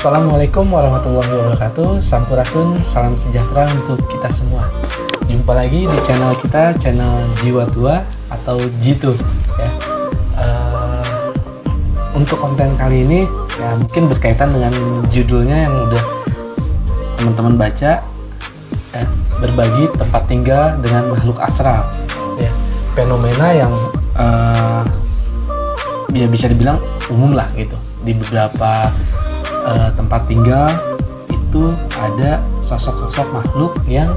Assalamualaikum warahmatullahi wabarakatuh. Sampurasun, salam sejahtera untuk kita semua. Jumpa lagi di channel kita, channel Jiwa Tua atau Jitu ya. Untuk konten kali ini ya mungkin berkaitan dengan judulnya yang udah teman-teman baca ya, berbagi tempat tinggal dengan makhluk astral ya. Fenomena yang ya bisa dibilang umum lah gitu. Di beberapa tempat tinggal itu ada sosok-sosok makhluk yang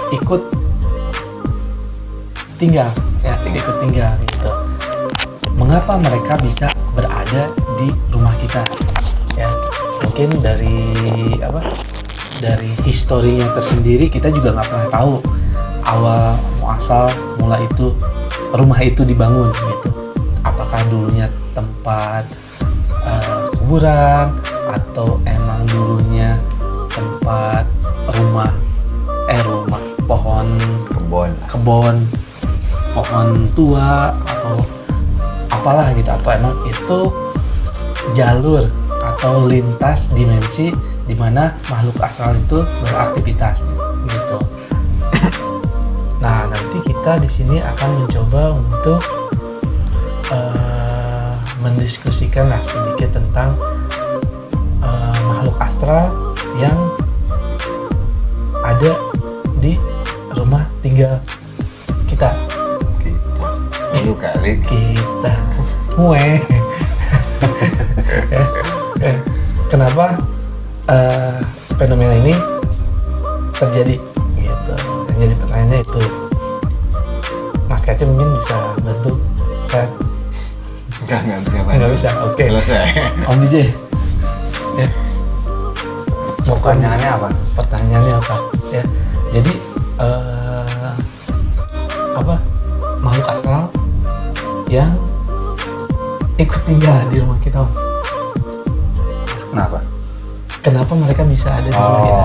ikut tinggal ya, ikut tinggal gitu. Mengapa mereka bisa berada di rumah kita ya? Mungkin dari historinya tersendiri kita juga nggak pernah tahu awal muasal mula itu rumah itu dibangun gitu. Apakah dulunya tempat kuburan atau emang dulunya tempat rumah kebun pohon tua atau apalah gitu, atau emang itu jalur atau lintas dimensi di mana makhluk astral itu beraktivitas gitu. Nah, nanti kita di sini akan mencoba untuk mendiskusikan lah sedikit tentang makhluk astral yang ada di rumah tinggal kita. Kita. Kenapa fenomena ini terjadi? Gitu. Jadi pertanyaannya itu, Mas Kace mungkin bisa bantu saya. Enggak bisa bantu. Nggak bisa, oke. Selesai. Om DJ. Ya. Pertanyaannya apa? Ya. Jadi makhluk astral yang ikut tinggal di rumah kita, Om. Kenapa? Kenapa mereka bisa ada di rumah kita?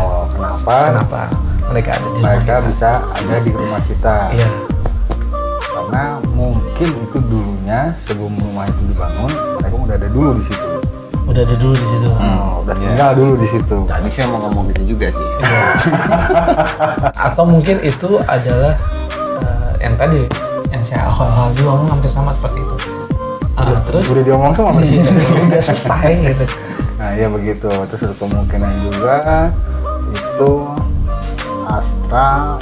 Kenapa mereka ada di rumah kita? Mereka bisa ada di rumah kita. Iya. Karena mungkin itu dulunya sebelum rumah itu dibangun, mereka udah ada dulu di situ. Udah ada dulu di situ. Udah tinggal dulu di situ. Tadi saya mau ngomong gitu juga sih. Iya. Atau mungkin itu adalah yang tadi yang saya awal-awal juga ngomong hampir sama seperti itu. Terus Udah diomong sama iya, udah selesai gitu. Nah iya begitu. Terus ada kemungkinan juga itu astral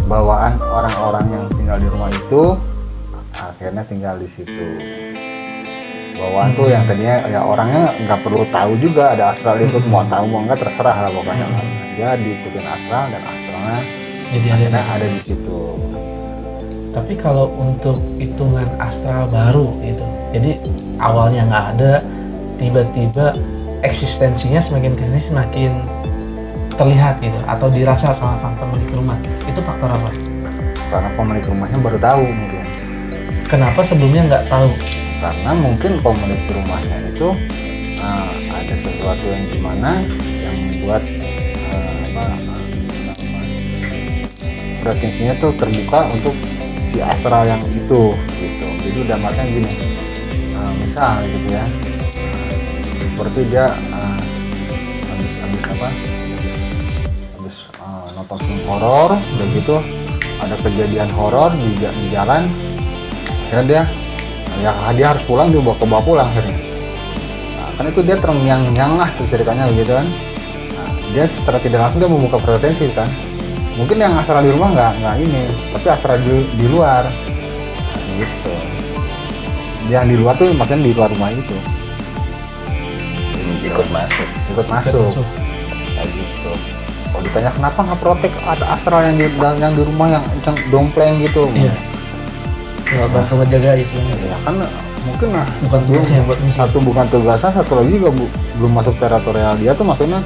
bawaan orang-orang yang tinggal di rumah itu akhirnya tinggal di situ. Bawaan tuh yang tadinya ya orangnya nggak perlu tahu juga ada astral ikut, mau tahu mau nggak terserah lah pokoknya. Dia diikutin astral dan astralnya Jadi akhirnya ada di situ. Tapi kalau untuk hitungan astral baru gitu, jadi awalnya nggak ada, tiba-tiba eksistensinya semakin kesini semakin terlihat gitu, atau dirasa sama pemilik rumah, itu faktor apa? Karena pemilik rumahnya baru tahu mungkin. Kenapa sebelumnya nggak tahu? Karena mungkin pemilik rumahnya itu ada sesuatu yang gimana yang membuat frekuensinya tuh terbuka untuk si astral yang itu gitu. Jadi udah makanya gini, misal gitu ya, seperti dia habis nonton film horor, udah gitu ada kejadian horor di jalan, akhirnya dia harus pulang, dia bawa pulang akhirnya. Nah, kan itu dia terngiang-ngiang lah ceritanya gitu kan. Nah, dia secara tidak langsung dia membuka frekuensi kan. Mungkin yang astral di rumah nggak ini, tapi astral di luar, nah, gitu. Yang di luar tuh maksudnya di luar rumah itu Ikut masuk. Kayak gitu. Kalau ditanya kenapa nggak protek ada astral yang di rumah yang dompleng gitu? Iya. Ya, bantu ngejaga istilahnya. Ya kan mungkin Bukan tugasnya buat misi. satu bukan tugasnya, satu lagi juga belum masuk teritorial dia tuh, maksudnya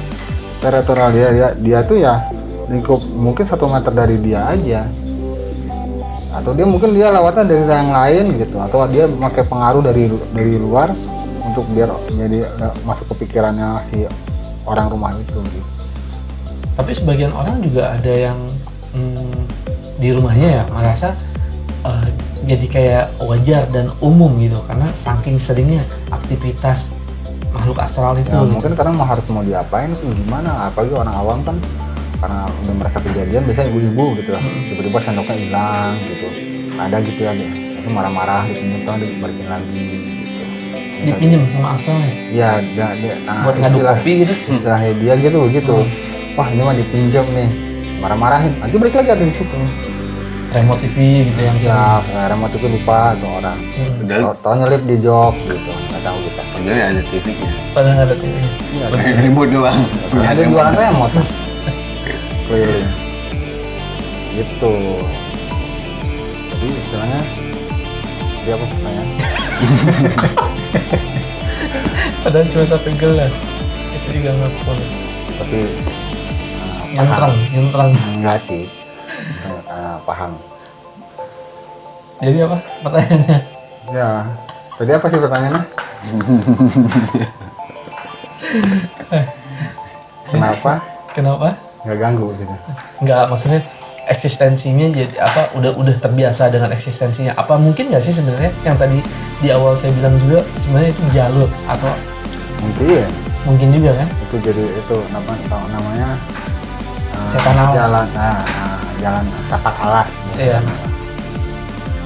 teritorial dia tuh ya lingkup mungkin 1 meter dari dia aja, atau dia mungkin lewatnya dari yang lain gitu, atau dia pakai pengaruh dari luar untuk biar jadi masuk ke pikirannya si orang rumah itu gitu. Tapi sebagian orang juga ada yang di rumahnya ya merasa jadi kayak wajar dan umum gitu, karena saking seringnya aktivitas makhluk astral itu. Ya, mungkin karena harus mau diapain sih gimana, apalagi orang awam kan karena udah merasa kejadian biasanya ibu-ibu gitu lah, tiba-tiba sendoknya hilang gitu, ada gitu ya dia langsung marah-marah dipinjam tau dibalikin lagi gitu. Dipinjam sama astralnya? Ya Buat ngadu kopi gitu? istilahnya dia gitu. Wah ini mah dipinjam nih, marah-marahin nanti balik lagi ada di situ. Remote TV gitu yang Ya remote itu lupa tuh orang, tau nyelip di jok gitu, nggak tahu kita. Padahal ada TV-nya. padahal nggak ada TV. Kayak remote doang. Ada yang jualan remote tuh keliling gitu. Jadi istilahnya dia apa pertanyaan? Padahal cuma 1 gelas. Itu juga nggak boleh. Tapi Nyentrang. enggak sih. Paham. Jadi apa pertanyaannya? Ya, tadi apa sih pertanyaannya? Kenapa? Nggak ganggu gitu. Nggak, maksudnya eksistensinya jadi apa? Udah terbiasa dengan eksistensinya. Apa mungkin nggak sih sebenarnya yang tadi di awal saya bilang juga sebenarnya itu jalur atau Mungkin mungkin juga kan? itu jadi itu namanya Setan alas. Jalan tapak alas. Iya.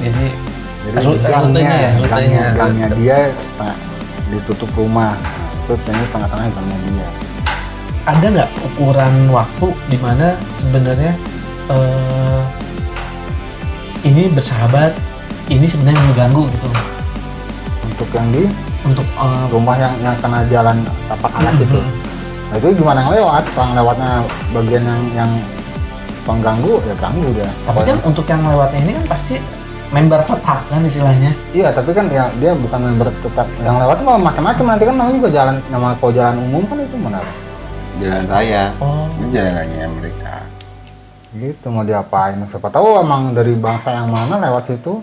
Jadi Jadi rutenya. gangnya dia ditutup rumah. Itu tengah-tengah gangnya dia. Ada nggak ukuran waktu di mana sebenarnya ini bersahabat, ini sebenarnya mengganggu gitu Untuk yang di untuk rumah yang kena jalan tapak alas itu. Nah itu gimana yang lewat? Orang lewatnya bagian yang pengganggu ya ganggu dia. tapi kan untuk yang lewatnya ini kan pasti member tetap kan istilahnya. Iya tapi kan ya dia bukan member tetap. Yang lewat mah macam-macam nanti kan namanya juga jalan, nama kalau jalan umum kan itu mana? Jalan raya. Oh. Ini jalan raya mereka. Gitu mau diapain? Siapa tahu emang dari bangsa yang mana lewat situ.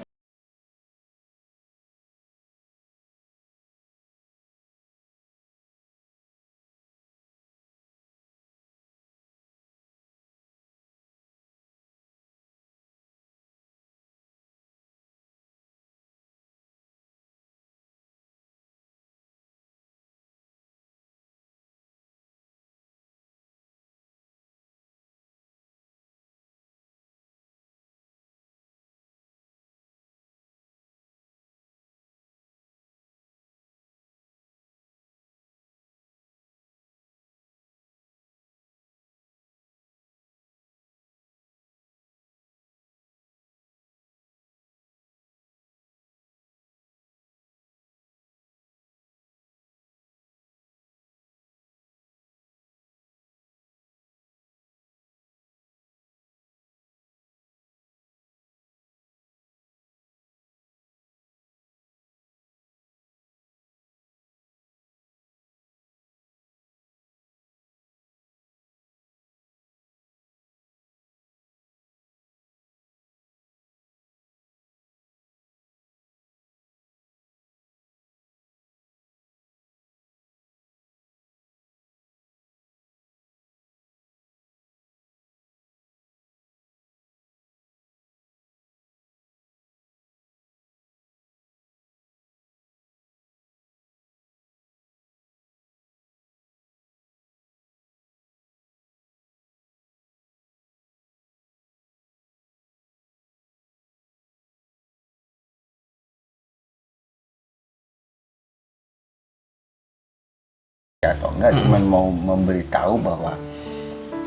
Atau enggak cuman mau memberitahu bahwa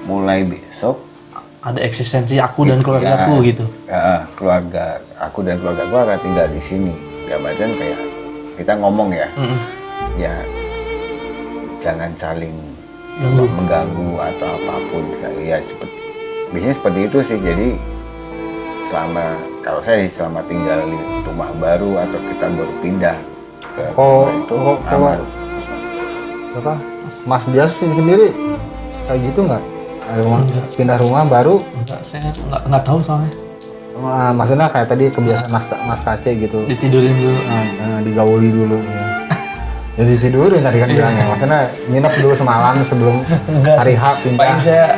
mulai besok Ada eksistensi aku dan keluargaku gitu. keluarga aku dan keluarga aku akan tinggal di sini. Dalam artian kayak kita ngomong ya, ya jangan saling mengganggu atau apapun. Ya biasanya seperti itu sih. Jadi kalau saya selama tinggal di rumah baru atau kita baru pindah ke rumah itu aman. Apa? Mas dia sendiri kayak gitu nggak? Pindah rumah baru? Enggak, saya nggak tahu soalnya. Maksudnya kayak tadi kebiasaan Mas Kace gitu. Ditidurin dulu. Digauli dulu. Ya ditidurin tadi kan bilangnya. Maksudnya nginep dulu semalam sebelum hari H pindah. Paling saya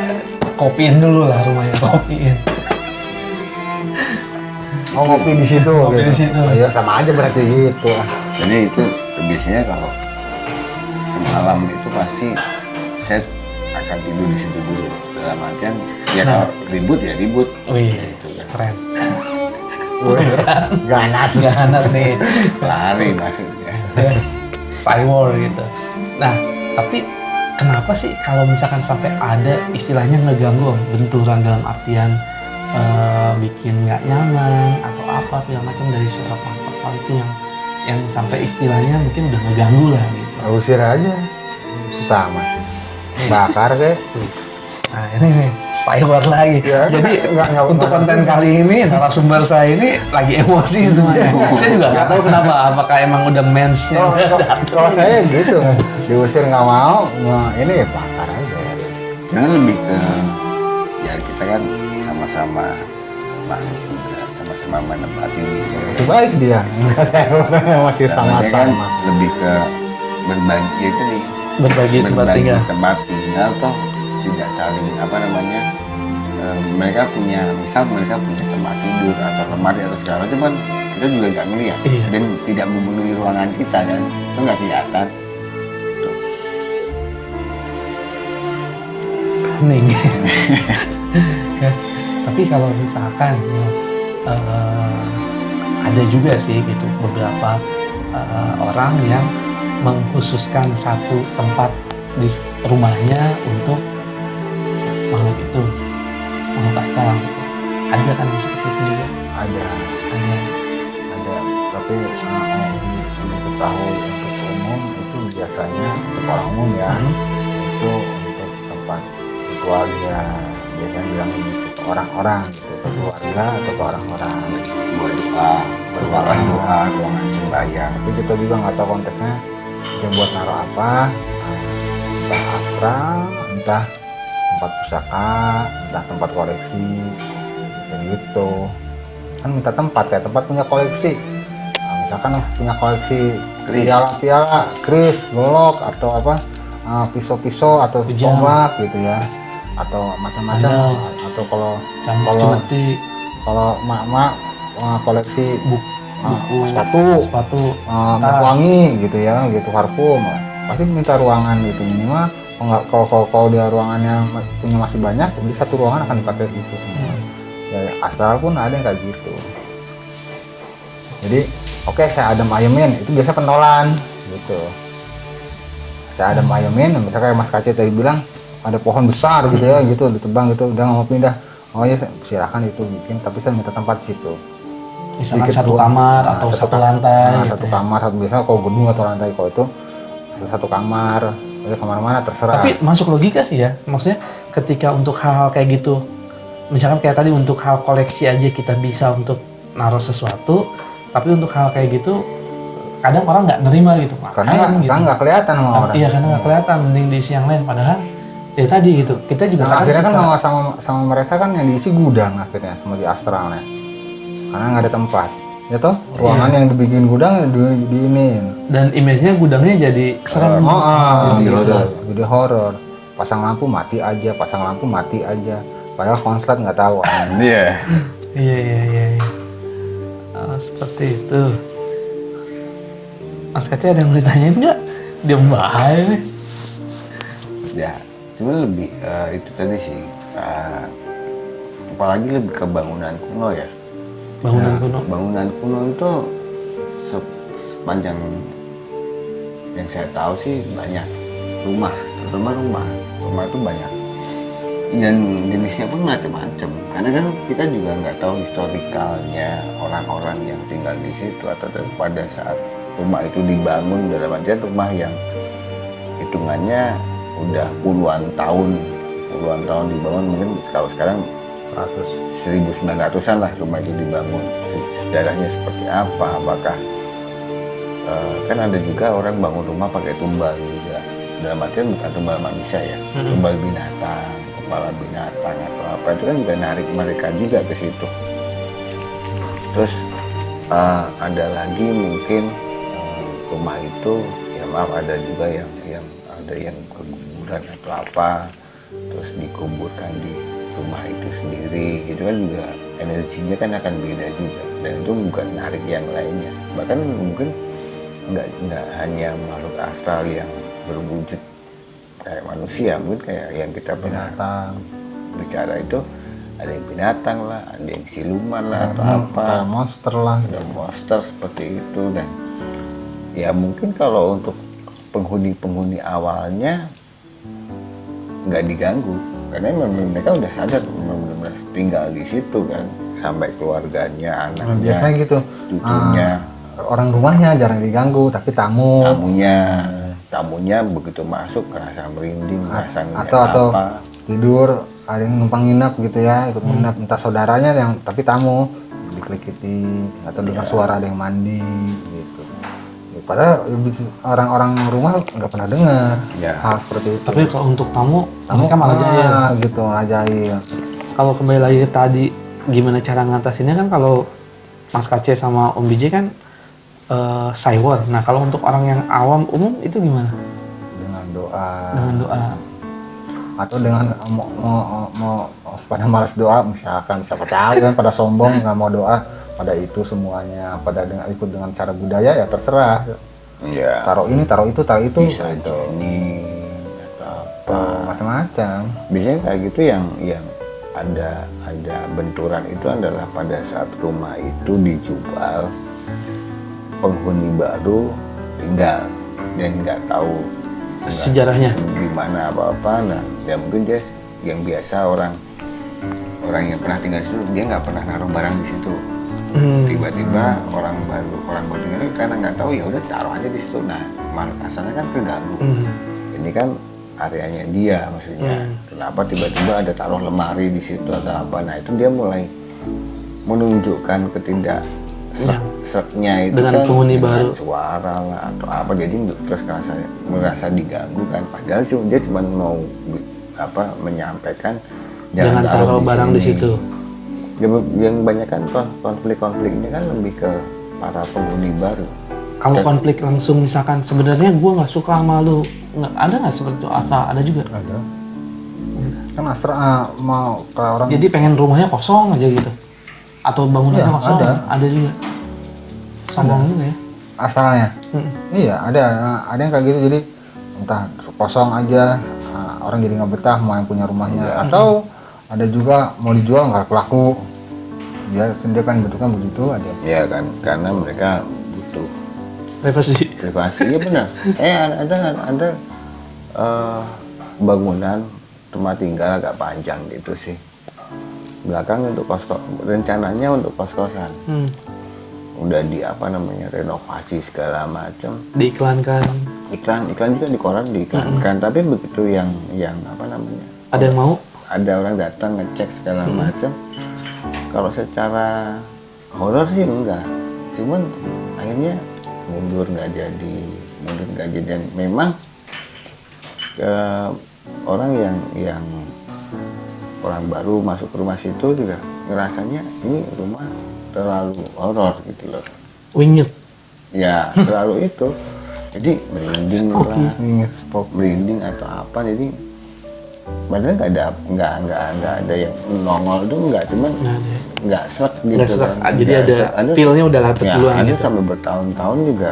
kopiin dulu lah rumahnya, kopiin. Oh ngopi di situ. Ngopi gitu. di situ. Oh, ya sama aja berarti gitu. Jadi itu biasanya kalau semalam itu pasti saya akan tidur di situ dulu. Dalam artian ya kalau ribut ya ribut. Wih, Gitu kan. keren. Ganas. Ganas nih. Lari maksudnya. Cyber gitu. Nah, tapi kenapa sih kalau misalkan sampai ada istilahnya ngeganggu Om? Benturan dalam artian bikin nggak nyaman atau apa segala macam dari suara pasal itu yang sampai istilahnya mungkin udah ngeganggu lah gitu. Usir aja. Susah amat. Bakar kayak. Nah ini nih cyber lagi. Ya, Jadi nggak untuk konten kali ini narasumber saya ini lagi emosi semuanya. Saya juga nggak tahu kenapa. Apakah emang udah mensnya? Kalau saya gitu, diusir nggak mau, ini ya bakar aja. Jangan lebih ke ya kita kan sama-sama makhluk juga, sama-sama menempati juga. Sebaik dia, masih sama-sama. Kan lebih ke berbagi ya tadi. Berbagi tempat tinggal. Tempat tinggal toh tidak saling apa namanya mereka punya misal mereka punya tempat tidur atau lemari atau segala macam kan kita juga nggak ngeliat dan tidak memenuhi ruangan kita kan itu nggak kelihatan. Tuh. Hening. Ya, tapi kalau misalkan ada juga sih gitu beberapa orang yang mengkhususkan satu tempat di rumahnya untuk makhluk itu, makhluk astral gitu. Ada kan yang seperti itu juga? Ada, tapi diketahui untuk umum itu biasanya untuk orang umum ya, itu untuk tempat ritual dia biasanya bilang ini untuk orang-orang gitu, ke keluarga atau ke orang-orang Buat doa, ruangan doa, ruangan sembahyang. tapi kita juga nggak tahu konteksnya dia buat naruh apa, entah astral, entah tempat pusaka, entah tempat koleksi, bisa gitu kan minta tempat kayak tempat punya koleksi. Nah, misalkan punya koleksi Kris. piala-piala, kris, golok atau apa pisau-pisau atau Kujang. tombak gitu ya, atau macam-macam. Atau kalau Cemeti, kalau mak-mak koleksi buku, sepatu, minyak tas. wangi gitu ya, gitu parfum, pasti minta ruangan gitu minimal. Kalau dia ruangannya punya masih banyak, jadi satu ruangan akan dipakai itu semua. Ya, astral pun ada yang kayak gitu. Jadi oke, saya adem ayemin itu biasa pentolan gitu. Saya adem ayemin, misalnya kayak Mas Kaci tadi bilang ada pohon besar gitu ya, gitu ditebang gitu, udah nggak mau pindah. Oh ya silakan itu bikin, tapi saya minta tempat di situ. misalkan Sedikit satu ruang. kamar Nah, atau satu ka- lantai. nah, gitu satu ya. kamar, satu biasanya kalau gedung atau lantai, kalau itu satu kamar, jadi kemana-mana terserah. Tapi masuk logika sih ya, maksudnya ketika untuk hal-hal kayak gitu, misalkan kayak tadi untuk hal koleksi aja kita bisa untuk naruh sesuatu, tapi untuk hal kayak gitu kadang orang nggak nerima gitu. karena Ngapain nggak kelihatan sama orang. Iya karena nggak kelihatan, mending diisi yang lain. Padahal ya tadi gitu, kita juga Nah, akhirnya kan suka- sama mereka kan yang diisi gudang akhirnya sama di astralnya, karena nggak ada tempat. Ya toh, ruangan yang dibikin gudang diinin. dan image-nya gudangnya jadi serem. Jadi horor. Pasang lampu mati aja, pasang lampu mati aja. Padahal konslet nggak tahu. Iya. Iya. Oh, seperti itu. Mas Kaci ada yang mau ditanyain nggak? Dia bahaya nih. Ya, sebenarnya lebih itu tadi sih. Apalagi lebih ke bangunan kuno ya. Bangunan kuno. Bangunan kuno itu sepanjang yang saya tahu sih banyak rumah, terutama rumah itu banyak dan jenisnya pun macam-macam karena kan kita juga nggak tahu historikalnya orang-orang yang tinggal di situ atau pada saat rumah itu dibangun dalam artian rumah yang hitungannya udah puluhan tahun dibangun, mungkin kalau sekarang 1900-an lah rumah itu dibangun. Sejarahnya seperti apa, apakah kan ada juga orang bangun rumah pakai tumbal juga, dalam artian bukan tumbal manusia ya, tumbal binatang, kepala binatang atau apa, itu kan juga narik mereka juga ke situ. Terus ada lagi mungkin rumah itu ya maaf ada juga yang ada yang keguburan atau apa, terus dikuburkan di rumah itu sendiri, itu kan juga energinya kan akan beda juga, dan itu bukan narik yang lainnya. Bahkan mungkin nggak hanya makhluk astral yang berwujud kayak manusia, mungkin kayak yang kita pernah Binatang. bicara itu, ada yang binatang lah, ada yang siluman lah atau apa, Kayak monster lah. ada monster seperti itu. Dan ya mungkin kalau untuk penghuni awalnya nggak diganggu karena memang mereka udah sadar benar-benar tinggal di situ kan, sampai keluarganya, anaknya, Biasanya gitu. cucunya, Orang rumahnya jarang diganggu, tapi tamunya begitu masuk kerasa merinding, kerasa ngeliat atau apa. tidur, ada yang numpang nginap gitu ya, ikut nginap, entah saudaranya yang tapi tamu diklikiti atau dengar suara ada yang mandi gitu. Ya, padahal orang-orang rumah nggak pernah dengar Ya. hal seperti itu. Tapi kalau untuk tamu mereka malah jahil. Gitu, malah jahil. Kalau kembali lagi ke tadi gimana cara ngatasinnya kan, kalau Mas Kace sama Om BJ kan cyber. Nah kalau untuk orang yang awam umum itu gimana? Dengan doa. Dengan doa. Atau dengan mau pada malas doa, misalkan siapa tahu kan pada sombong nggak mau doa, pada itu semuanya, pada ikut dengan cara budaya ya terserah. Ya, Taruh ini, taruh itu bisa gitu. ini atau apa. Macam-macam. Biasanya kayak gitu yang ada benturan itu adalah pada saat rumah itu dijual, penghuni baru tinggal dan nggak tahu Sejarahnya. gimana apa-apa. Nah ya mungkin dia yang biasa orang yang pernah tinggal di situ, dia nggak pernah naruh barang di situ. Tiba-tiba orang baru tinggal karena nggak tahu, ya udah taruh aja di situ. Nah malah kasarnya kan keganggu. Ini kan areanya dia, maksudnya kenapa tiba-tiba ada taruh lemari di situ atau apa. Nah itu dia mulai menunjukkan ketidak seknya itu dengan kan penghuni dengan baru, suara lah atau apa, jadi terus merasa diganggu kan, padahal dia cuma mau menyampaikan jangan taruh barang di situ. Yang banyak kan konflik-konfliknya kan lebih ke para penghuni baru. Kalau konflik langsung misalkan sebenarnya gue nggak suka sama lu, ada nggak seperti itu? Ada juga. Ada. Kan Astra mau ke orang. Jadi pengen rumahnya kosong aja gitu, atau bangunannya Iya, kosong? Ada juga. Sombong juga ya. Asalnya. Iya, ada yang kayak gitu, jadi entah kosong aja, orang jadi nggak betah mau yang punya rumahnya, atau ada juga mau dijual nggak laku. Dia sendiri kan bentuknya begitu ada. Ya kan, karena mereka butuh Privasi. Iya benar. Ada bangunan rumah tinggal agak panjang gitu sih. Belakang untuk rencananya untuk kos-kosan. Udah renovasi segala macam. Diiklankan. Iklan juga di koran diiklankan. Tapi begitu yang Ada yang mau? Ada orang datang ngecek segala macam. Kalau secara horor sih enggak. Cuman akhirnya mundur nggak jadi. Dan memang orang yang orang baru masuk ke rumah situ juga ngerasanya ini rumah terlalu horor gitu loh. Wingit. Ya terlalu itu. Jadi merinding lah, merinding atau apa. Jadi padahal nggak ada yang nongol tuh, nggak, cuman nggak srek gitu. Nggak srek. Kan. Jadi ada feel-nya udah lapet duluan ada gitu. sampai bertahun-tahun juga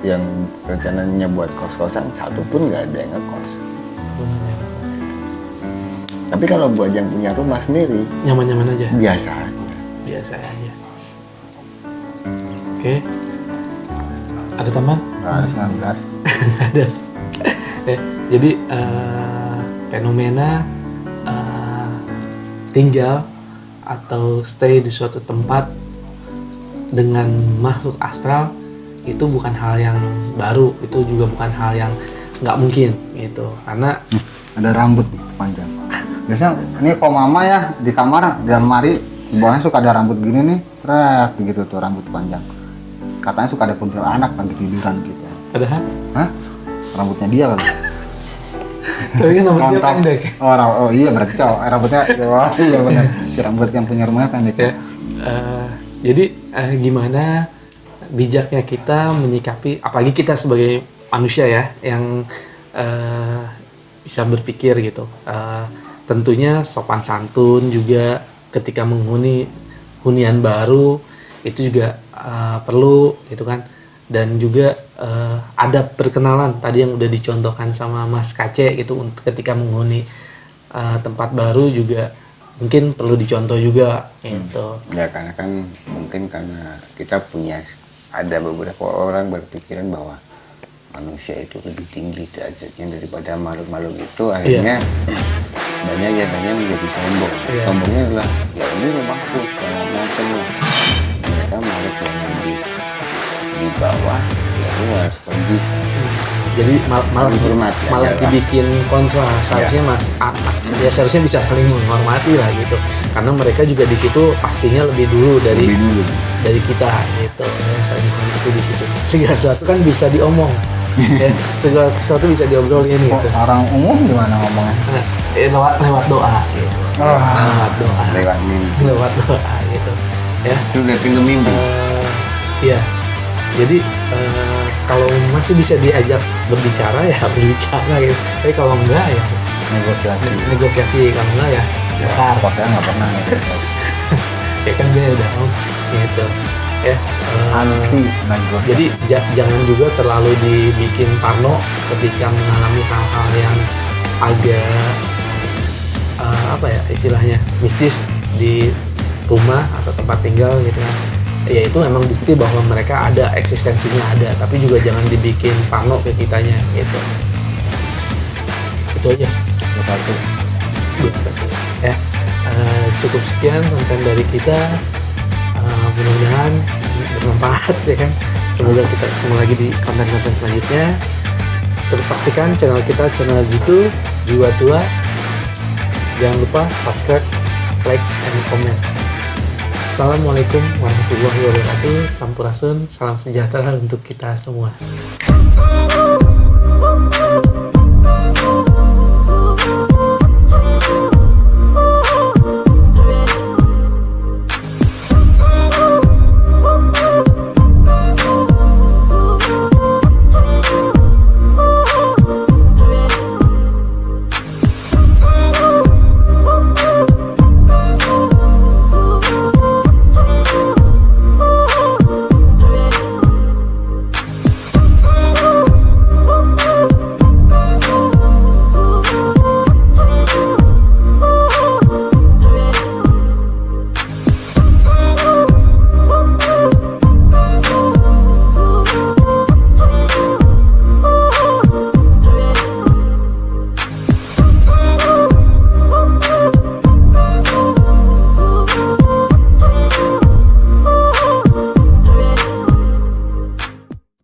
yang rencananya buat kos-kosan, satu pun nggak ada yang ngekos. Tapi kalau buat yang punya rumah sendiri, Nyaman-nyaman aja. biasa aja. Biasa aja. Oke. Ada tambahan? Nggak ada 19. Ada. Jadi fenomena tinggal atau stay di suatu tempat dengan makhluk astral itu bukan hal yang baru, itu juga bukan hal yang nggak mungkin gitu, karena Ada rambut nih, panjang. Biasanya ini kalau mama ya di kamar di lemari di bawahnya suka ada rambut gini nih, tret gitu tuh rambut panjang. Katanya suka ada kuntilanak lagi tiduran gitu. ada Hah? Rambutnya dia kali. tapi kan rambutnya Rontok. pendek. Oh iya berarti cowok. Rambutnya wah, iya benar. Si rambut yang punya rumahnya pendek. Ya. Jadi gimana bijaknya kita menyikapi, apalagi kita sebagai manusia ya yang bisa berpikir gitu. Tentunya sopan santun juga ketika menghuni hunian baru itu juga perlu gitu kan. dan juga ada perkenalan tadi yang udah dicontohkan sama Mas Kace gitu untuk ketika menghuni tempat baru juga mungkin perlu dicontoh juga gitu. Ya karena kan mungkin karena kita ada beberapa orang berpikiran bahwa manusia itu lebih tinggi derajatnya daripada makhluk-makhluk itu, akhirnya banyak yang menjadi sombong. Sombongnya adalah ya ini rumahku segala macam lah. Mereka makhluk yang di bawah, ya lu harus pergi. Jadi malah dibikin kontra. Seharusnya ya seharusnya bisa saling menghormati lah gitu. Karena mereka juga di situ pastinya lebih dulu dari kita gitu. Ya, saling menghormati di situ. Segala sesuatu kan bisa diomong. Ya, segala sesuatu bisa diobrolin gitu. Orang umum gimana ngomongnya? Lewat doa gitu. Lewat doa gitu. Ya. Itu datang ke mimpi. Iya. Jadi kalau masih bisa diajak berbicara ya berbicara gitu. Tapi kalau enggak ya negosiasi. Kalau enggak ya bakar. Kok saya nggak pernah ya. Ya kan beda gitu. Ya. Anti negosiasi. Jadi jangan juga terlalu dibikin parno ketika mengalami hal-hal yang agak apa ya istilahnya mistis di rumah atau tempat tinggal gitu kan. Ya itu memang bukti bahwa mereka ada, eksistensinya ada, tapi juga jangan dibikin parno ke kitanya gitu. Itu aja. Satu. Ya, cukup sekian konten dari kita. Mudah-mudahan bermanfaat ya kan. Semoga kita ketemu lagi di konten-konten selanjutnya. Terus saksikan channel kita, channel Jitu Jiwa Tua. Jangan lupa subscribe, like, and comment. Assalamualaikum warahmatullahi wabarakatuh. Sampurasun, salam sejahtera untuk kita semua.